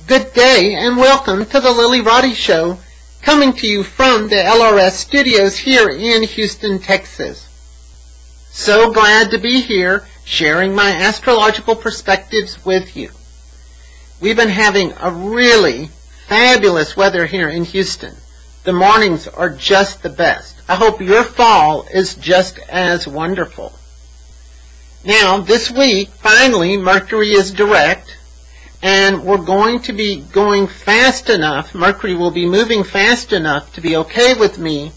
Good day and welcome to the Lilly Roddy Show, coming to you from the LRS studios here in Houston, Texas. So glad to be here sharing my astrological perspectives with you. We've been having a really fabulous weather here in Houston. The mornings are just the best. I hope your fall is just as wonderful. Now, this week, finally, Mercury is direct, and we're going to be going fast enough, Mercury will be moving fast enough to be okay with me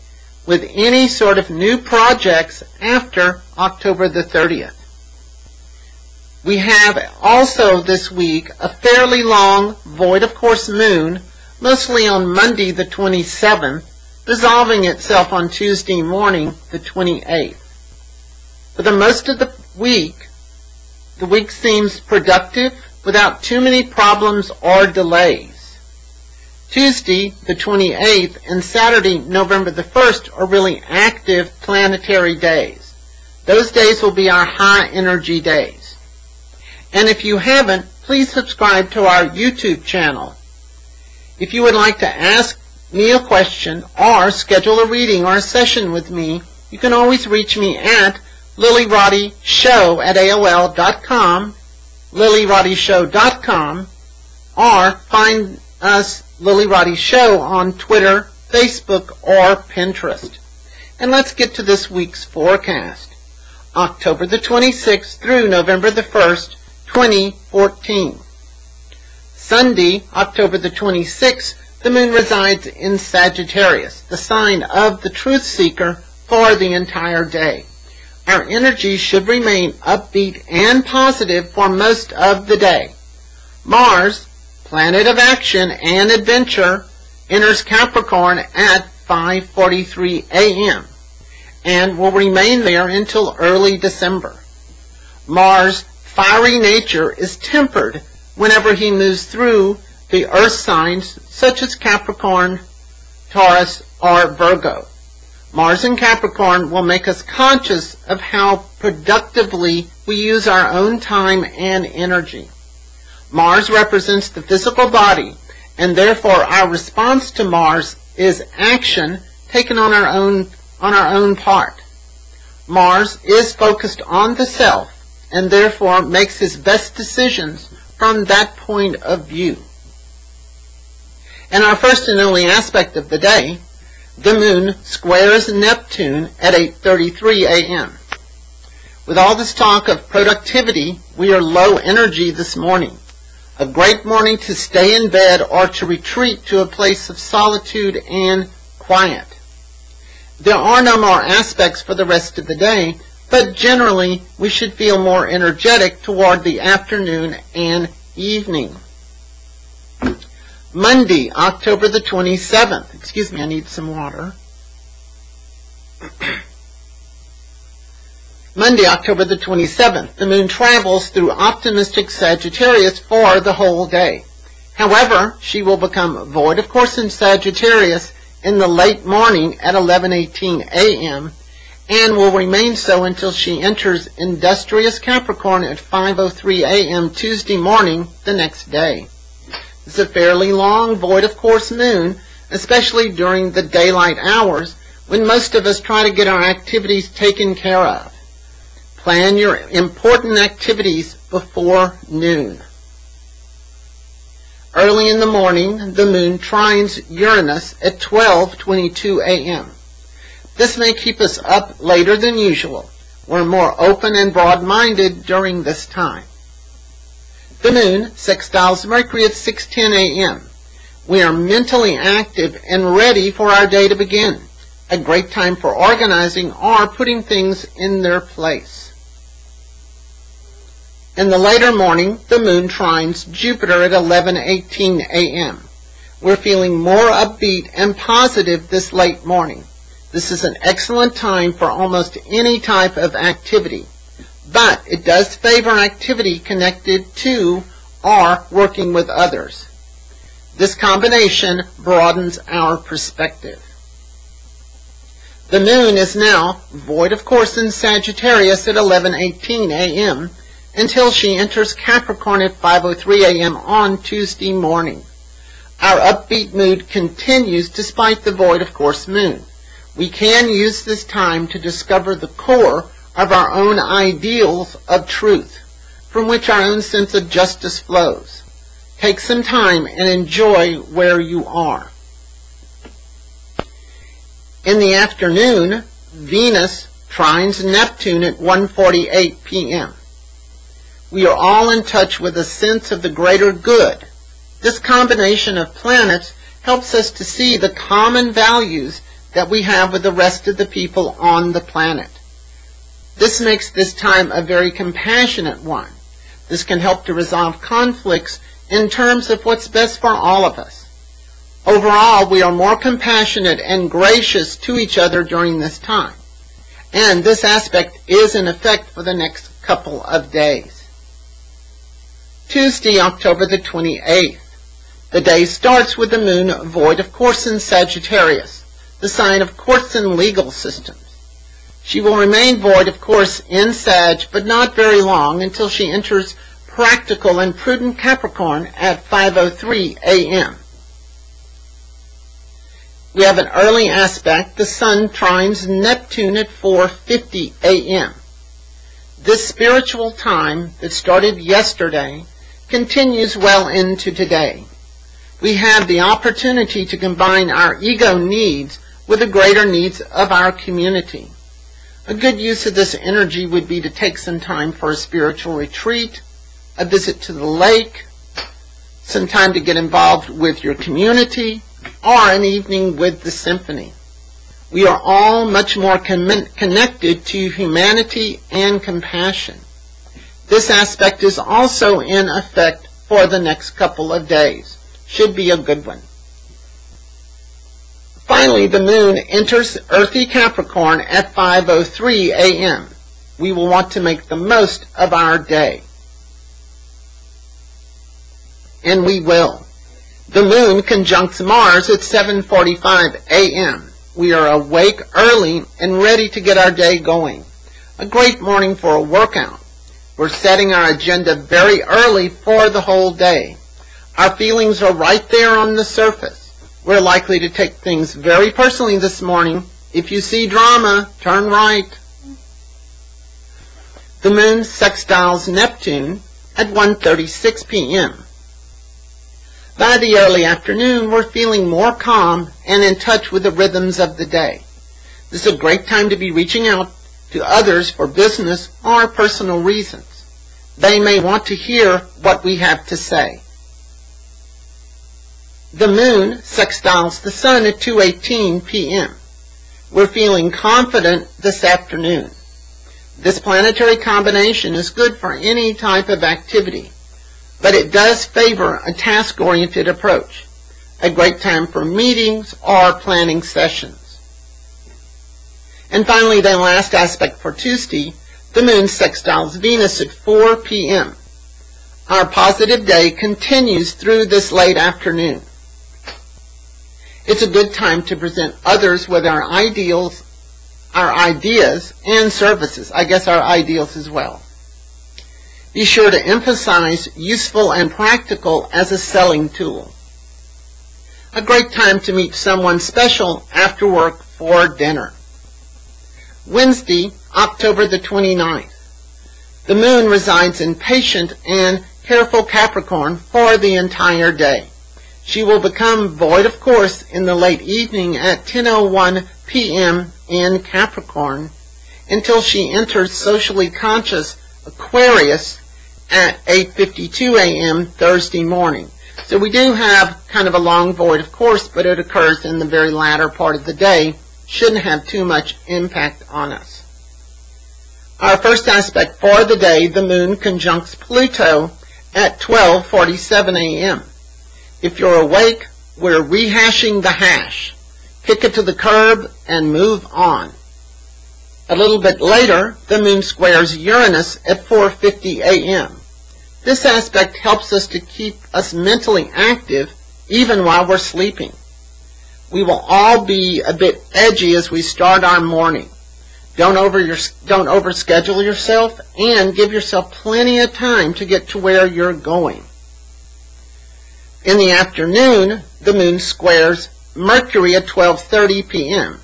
with any sort of new projects after October the 30th. We have also this week a fairly long void of course moon, mostly on Monday the 27th, resolving itself on Tuesday morning the 28th. For the most of the week seems productive without too many problems or delays. Tuesday the 28th and Saturday November the 1st are really active planetary days. Those days will be our high energy days. And if you haven't, please subscribe to our YouTube channel. If you would like to ask me a question or schedule a reading or a session with me, you can always reach me at LillyRoddyShow@AOL.com, LillyRoddyShow.com, or find us Lilly Roddy Show on Twitter, Facebook, or Pinterest. And let's get to this week's forecast. October the 26th through November the 1st, 2014. Sunday, October the 26th, the moon resides in Sagittarius, the sign of the truth seeker, for the entire day. Our energy should remain upbeat and positive for most of the day. Mars, planet of action and adventure, enters Capricorn at 5:43 a.m. and will remain there until early December. Mars' fiery nature is tempered whenever he moves through the earth signs such as Capricorn, Taurus, or Virgo. Mars in Capricorn will make us conscious of how productively we use our own time and energy. Mars represents the physical body, and therefore our response to Mars is action taken on our own part. Mars is focused on the self, and therefore makes his best decisions from that point of view. In our first and only aspect of the day, the moon squares Neptune at 8:33 a.m. With all this talk of productivity, we are low energy this morning. A great morning to stay in bed or to retreat to a place of solitude and quiet. There are no more aspects for the rest of the day, but generally we should feel more energetic toward the afternoon and evening. Monday, October the 27th. Excuse me, I need some water. Monday, October the 27th. The moon travels through optimistic Sagittarius for the whole day. However, she will become void of course in Sagittarius in the late morning at 11:18 a.m. and will remain so until she enters industrious Capricorn at 5:03 a.m. Tuesday morning the next day. It's a fairly long void of course moon, especially during the daylight hours when most of us try to get our activities taken care of. Plan your important activities before noon. Early in the morning, the moon trines Uranus at 12:22 a.m. This may keep us up later than usual. We're more open and broad-minded during this time. The moon sextiles Mercury at 6:10 a.m. We are mentally active and ready for our day to begin. A great time for organizing or putting things in their place. In the later morning, the moon trines Jupiter at 11:18 a.m. We're feeling more upbeat and positive this late morning. This is an excellent time for almost any type of activity, but it does favor activity connected to or working with others. This combination broadens our perspective. The moon is now void of course in Sagittarius at 11:18 a.m. until she enters Capricorn at 5:03 a.m. on Tuesday morning. Our upbeat mood continues despite the void of course moon. We can use this time to discover the core of our own ideals of truth, from which our own sense of justice flows. Take some time and enjoy where you are. In the afternoon, Venus trines Neptune at 1:48 p.m. We are all in touch with a sense of the greater good. This combination of planets helps us to see the common values that we have with the rest of the people on the planet. This makes this time a very compassionate one. This can help to resolve conflicts in terms of what's best for all of us. Overall, we are more compassionate and gracious to each other during this time. And this aspect is in effect for the next couple of days. Tuesday, October the 28th. The day starts with the moon void of course in Sagittarius, the sign of courts and legal systems. She will remain void of course in Sag, but not very long until she enters practical and prudent Capricorn at 5:03 a.m. We have an early aspect. The Sun trines Neptune at 4:50 a.m. This spiritual time that started yesterday continues well into today. We have the opportunity to combine our ego needs with the greater needs of our community. A good use of this energy would be to take some time for a spiritual retreat, a visit to the lake, some time to get involved with your community, or an evening with the symphony. We are all much more connected to humanity and compassion. This aspect is also in effect for the next couple of days. Should be a good one. Finally, the moon enters earthy Capricorn at 5:03 a.m. We will want to make the most of our day. And we will. The moon conjuncts Mars at 7:45 a.m. We are awake early and ready to get our day going. A great morning for a workout. We're setting our agenda very early for the whole day. Our feelings are right there on the surface. We're likely to take things very personally this morning. If you see drama, turn right. The moon sextiles Neptune at 1:36 p.m. By the early afternoon, we're feeling more calm and in touch with the rhythms of the day. This is a great time to be reaching out to others for business or personal reasons. They may want to hear what we have to say. The moon sextiles the sun at 2:18 p.m. We're feeling confident this afternoon. This planetary combination is good for any type of activity, but it does favor a task-oriented approach. A great time for meetings or planning sessions. And finally, the last aspect for Tuesday, the moon sextiles Venus at 4 p.m. Our positive day continues through this late afternoon. It's a good time to present others with our ideals, our ideas, and services. I guess our ideals as well. Be sure to emphasize useful and practical as a selling tool. A great time to meet someone special after work for dinner. Wednesday, October the 29th. The moon resides in patient and careful Capricorn for the entire day. She will become void of course in the late evening at 10:01 p.m. in Capricorn until she enters socially conscious Aquarius at 8:52 a.m. Thursday morning. So we do have kind of a long void of course, but it occurs in the very latter part of the day. Shouldn't have too much impact on us. Our first aspect for the day, the moon conjuncts Pluto at 12:47 a.m. If you're awake, we're rehashing the hash. Kick it to the curb and move on. A little bit later, the moon squares Uranus at 4:50 a.m. This aspect helps us to keep us mentally active even while we're sleeping. We will all be a bit edgy as we start our morning. Don't overschedule yourself, and give yourself plenty of time to get to where you're going. In the afternoon, the moon squares Mercury at 12:30 p.m.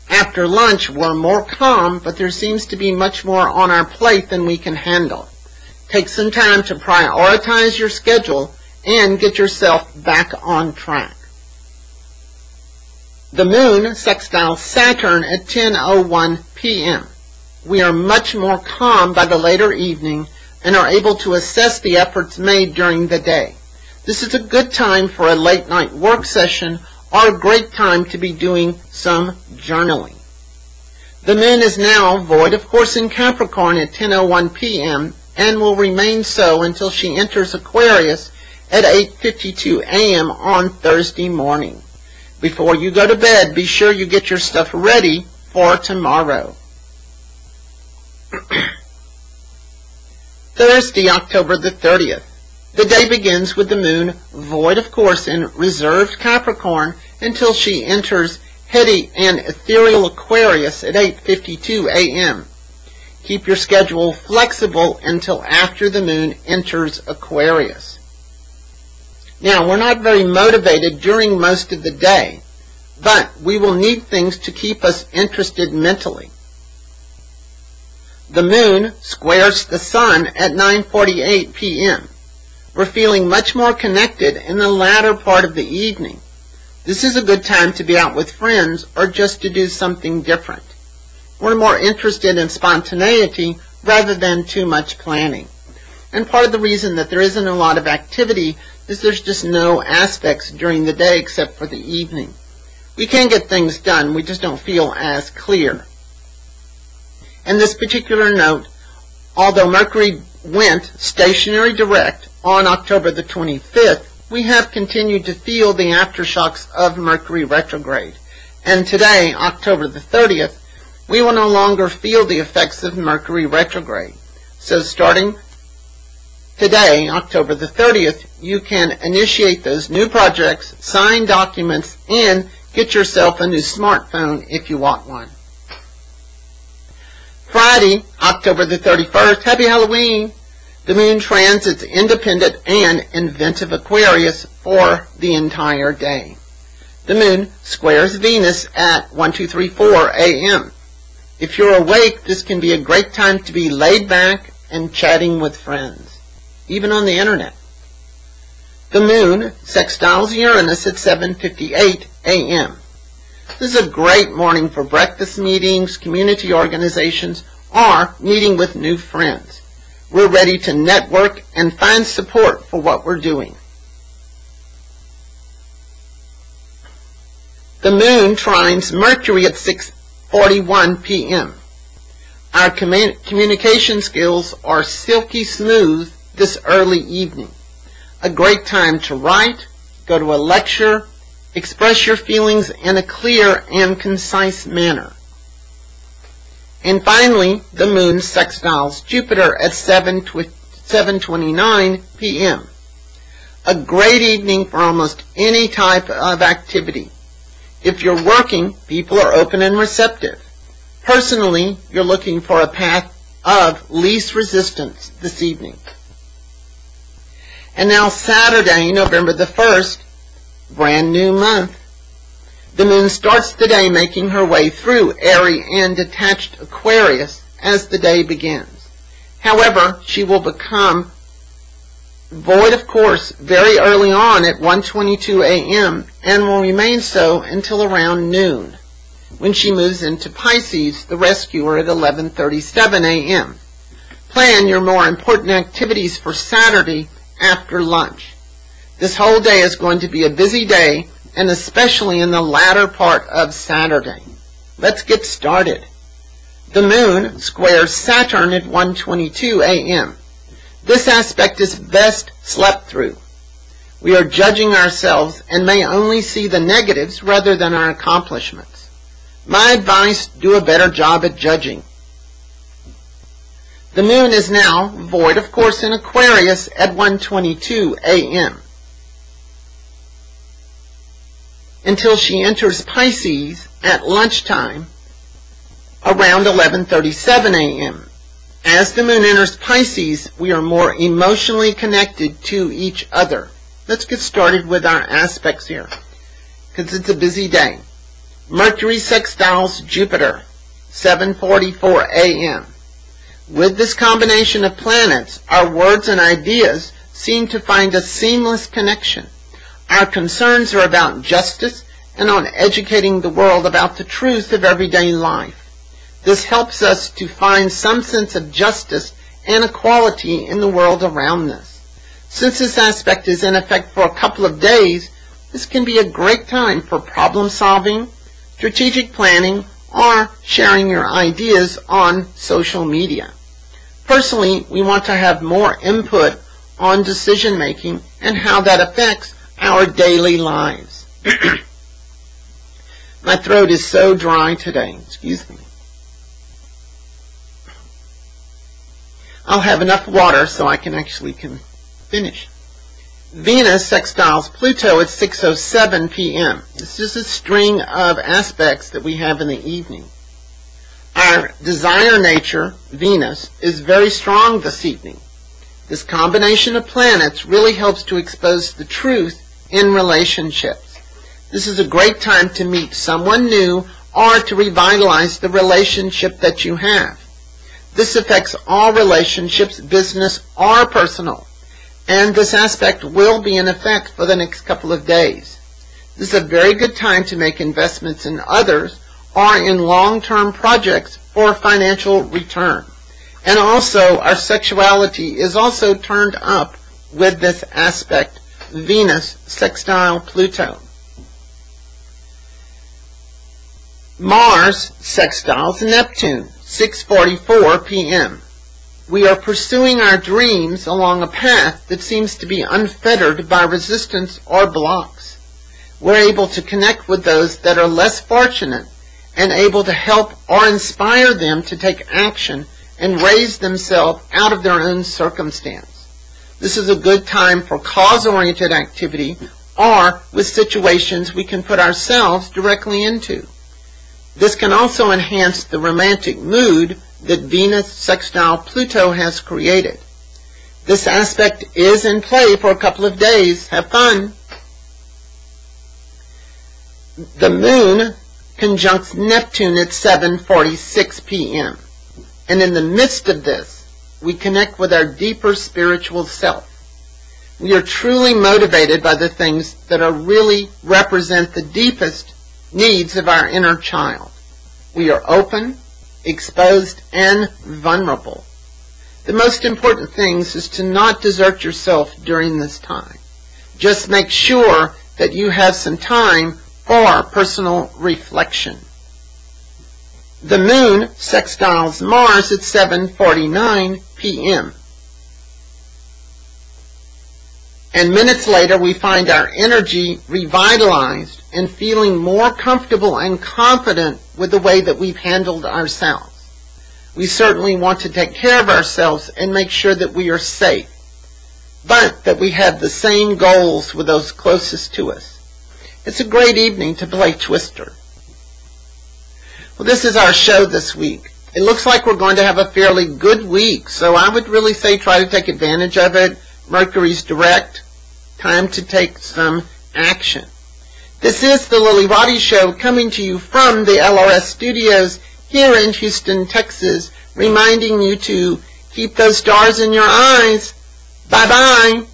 After lunch, we're more calm, but there seems to be much more on our plate than we can handle. Take some time to prioritize your schedule and get yourself back on track. The moon sextiles Saturn at 10:01 p.m. We are much more calm by the later evening and are able to assess the efforts made during the day. This is a good time for a late night work session or a great time to be doing some journaling. The moon is now void of course in Capricorn at 10:01 p.m. and will remain so until she enters Aquarius at 8:52 a.m. on Thursday morning. Before you go to bed, be sure you get your stuff ready for tomorrow. Thursday, October the 30th. The day begins with the moon void of course in reserved Capricorn until she enters heady and ethereal Aquarius at 8:52 a.m. Keep your schedule flexible until after the moon enters Aquarius. Now, we're not very motivated during most of the day, but we will need things to keep us interested mentally. The moon squares the sun at 9:48 p.m. We're feeling much more connected in the latter part of the evening. This is a good time to be out with friends or just to do something different. We're more interested in spontaneity rather than too much planning. And part of the reason that there isn't a lot of activity is there's just no aspects during the day except for the evening. We can get things done, we just don't feel as clear. And this particular note, although Mercury went stationary direct on October the 25th, we have continued to feel the aftershocks of Mercury retrograde. And today, October the 30th, we will no longer feel the effects of Mercury retrograde. So starting today, October the 30th, you can initiate those new projects, sign documents, and get yourself a new smartphone if you want one. Friday, October the 31st, happy Halloween! The moon transits independent and inventive Aquarius for the entire day. The moon squares Venus at 1234 a.m. If you're awake, this can be a great time to be laid back and chatting with friends, even on the internet. The moon sextiles Uranus at 7:58 a.m. This is a great morning for breakfast meetings, community organizations, or meeting with new friends. We're ready to network and find support for what we're doing. The moon trines Mercury at 6:41 p.m. Our communication skills are silky smooth this early evening. A great time to write, go to a lecture, express your feelings in a clear and concise manner. And finally, the moon sextiles Jupiter at 7:29 p.m. A great evening for almost any type of activity. If you're working, people are open and receptive. Personally, you're looking for a path of least resistance this evening. And now Saturday, November the 1st, brand new month. The moon starts the day making her way through airy and detached Aquarius as the day begins. However, she will become void of course very early on at 1:22 a.m. and will remain so until around noon, when she moves into Pisces, the rescuer, at 11:37 a.m. Plan your more important activities for Saturday after lunch. This whole day is going to be a busy day, and especially in the latter part of Saturday. Let's get started. The moon squares Saturn at 1:22 a.m. This aspect is best slept through. We are judging ourselves and may only see the negatives rather than our accomplishments. My advice, do a better job at judging. The moon is now void of course in Aquarius at 1:22 a.m. until she enters Pisces at lunchtime around 11:37 a.m. As the moon enters Pisces, we are more emotionally connected to each other. Let's get started with our aspects here, because it's a busy day. Mercury sextiles Jupiter, 7:44 a.m. With this combination of planets, our words and ideas seem to find a seamless connection. Our concerns are about justice and on educating the world about the truth of everyday life. This helps us to find some sense of justice and equality in the world around us. Since this aspect is in effect for a couple of days, this can be a great time for problem solving, strategic planning, or sharing your ideas on social media. Personally, we want to have more input on decision making and how that affects our daily lives. My throat is so dry today, excuse me. I'll have enough water so I can finish. Venus sextiles Pluto at 6:07 p.m. This is a string of aspects that we have in the evening. Our desire nature, Venus, is very strong this evening. This combination of planets really helps to expose the truth in relationships. This is a great time to meet someone new or to revitalize the relationship that you have. This affects all relationships, business or personal, and this aspect will be in effect for the next couple of days. This is a very good time to make investments in others or in long-term projects for financial return. And also, our sexuality is also turned up with this aspect, Venus sextile Pluto. Mars sextiles Neptune, 6:44 p.m. We are pursuing our dreams along a path that seems to be unfettered by resistance or blocks. We're able to connect with those that are less fortunate and able to help or inspire them to take action and raise themselves out of their own circumstance. This is a good time for cause-oriented activity or with situations we can put ourselves directly into. This can also enhance the romantic mood that Venus sextile Pluto has created. This aspect is in play for a couple of days. Have fun. The moon conjuncts Neptune at 7:46 p.m. And in the midst of this, we connect with our deeper spiritual self. We are truly motivated by the things that are really represent the deepest needs of our inner child. We are open, exposed, and vulnerable. The most important thing is to not desert yourself during this time. Just make sure that you have some time for personal reflection. The moon sextiles Mars at 7:49 p.m. And minutes later we find our energy revitalized and feeling more comfortable and confident with the way that we've handled ourselves. We certainly want to take care of ourselves and make sure that we are safe, but that we have the same goals with those closest to us. It's a great evening to play Twister. Well, this is our show this week. It looks like we're going to have a fairly good week, so I would really say try to take advantage of it. Mercury's direct. Time to take some action. This is the Lilly Roddy Show coming to you from the LRS studios here in Houston, Texas, reminding you to keep those stars in your eyes. Bye-bye.